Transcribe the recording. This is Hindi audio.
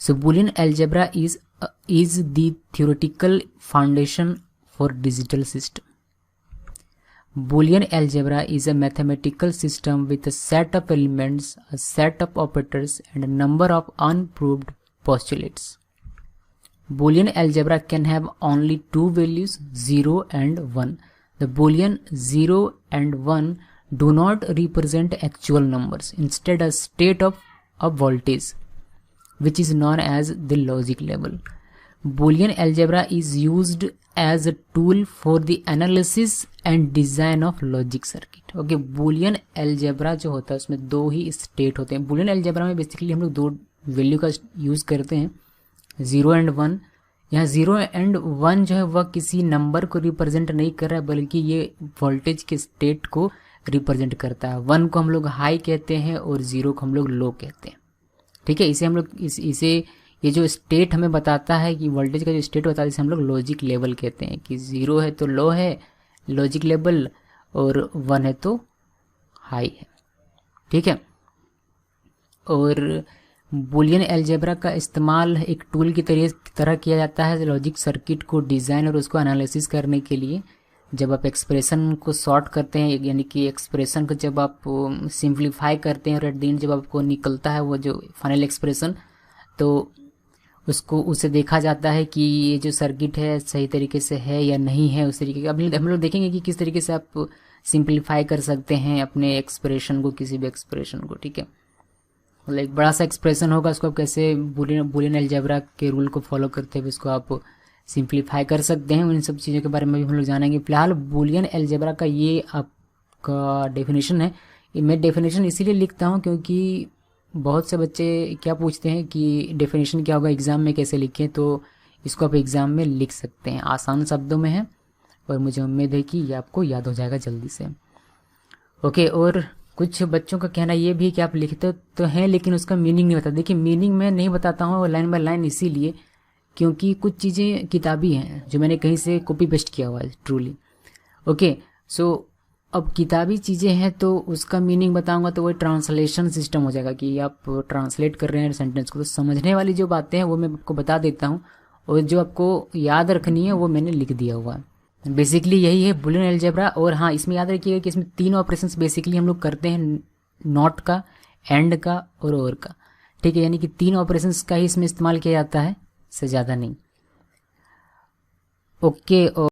So Boolean algebra is the theoretical foundation for digital system. Boolean algebra is a mathematical system with a set of elements, a set of operators, and a number of unproved postulates. Boolean algebra can have only two values, 0 and 1. The Boolean 0 and 1 do not represent actual numbers, instead a state of voltage, which is known as the logic level. Boolean algebra is used as a tool for the analysis and design of logic circuit. Okay, Boolean algebra जो होता है उसमें दो ही स्टेट होते हैं. Boolean algebra में बेसिकली हम लोग दो वैल्यू का यूज करते हैं, 0 एंड 1. यहाँ 0 एंड 1 जो है वह किसी नंबर को रिप्रेजेंट नहीं कर रहा है, बल्कि ये वोल्टेज के स्टेट को रिप्रेजेंट करता है. 1 को हम लोग हाई कहते हैं और 0 को हम लोग लो कहते हैं. ठीक है, इसे हम लोग इसे ये जो स्टेट हमें बताता है कि वोल्टेज का जो स्टेट होता है इसे हम लोग लॉजिक लेवल कहते हैं, कि 0 है तो लो है लॉजिक लेवल और 1 है तो हाई है. ठीक है, और बूलियन अलजेब्रा का इस्तेमाल एक टूल की तरह किया जाता है लॉजिक सर्किट को डिज़ाइन और उसको एनालिसिस करने के लिए. जब आप एक्सप्रेशन को सॉर्ट करते हैं, यानी कि एक्सप्रेशन को जब आप सिंप्लीफाई करते हैं और एट द एंड जब आपको निकलता है वो जो फाइनल एक्सप्रेशन, तो उसे देखा जाता है कि ये जो सर्किट है सही तरीके से है या नहीं है. उस तरीके का अब हम लोग देखेंगे कि किस तरीके से आप सिंप्लीफाई कर सकते हैं अपने एक्सप्रेशन को, किसी भी एक्सप्रेशन को. ठीक है, मतलब एक बड़ा सा एक्सप्रेशन होगा, उसको आप कैसे बूलियन अलजेब्रा के रूल को फॉलो करते हुए उसको आप सिंप्लीफाई कर सकते हैं. उन सब चीज़ों के बारे में भी हम लोग जानेंगे. फिलहाल बूलियन अलजेब्रा का ये आपका डेफिनेशन है. मैं डेफिनेशन इसीलिए लिखता हूँ क्योंकि बहुत से बच्चे क्या पूछते हैं कि डेफिनेशन क्या होगा, एग्ज़ाम में कैसे लिखें. तो इसको आप एग्ज़ाम में लिख सकते हैं, आसान शब्दों में है और मुझे उम्मीद है कि ये आपको याद हो जाएगा जल्दी से. ओके, और कुछ बच्चों का कहना ये भी है कि आप लिखते तो हैं लेकिन उसका मीनिंग नहीं बता. देखिए, मीनिंग मैं नहीं बताता हूँ लाइन बाय लाइन इसीलिए क्योंकि कुछ चीज़ें किताबी हैं जो मैंने कहीं से कॉपी पेस्ट किया हुआ है ट्रूली. ओके, सो अब किताबी चीज़ें हैं तो उसका मीनिंग बताऊंगा तो वो ट्रांसलेशन सिस्टम हो जाएगा कि आप ट्रांसलेट कर रहे हैं सेंटेंस को. तो समझने वाली जो बातें हैं वो मैं आपको बता देता हूँ और जो आपको याद रखनी है वो मैंने लिख दिया हुआ है. बेसिकली यही है बूलियन अलजेब्रा. और हाँ, इसमें याद रखिएगा कि इसमें 3 ऑपरेशंस बेसिकली हम लोग करते हैं, नॉट का, एंड का और का. ठीक है, यानी कि 3 ऑपरेशंस का ही इसमें इस्तेमाल किया जाता है, से ज़्यादा नहीं. ओके.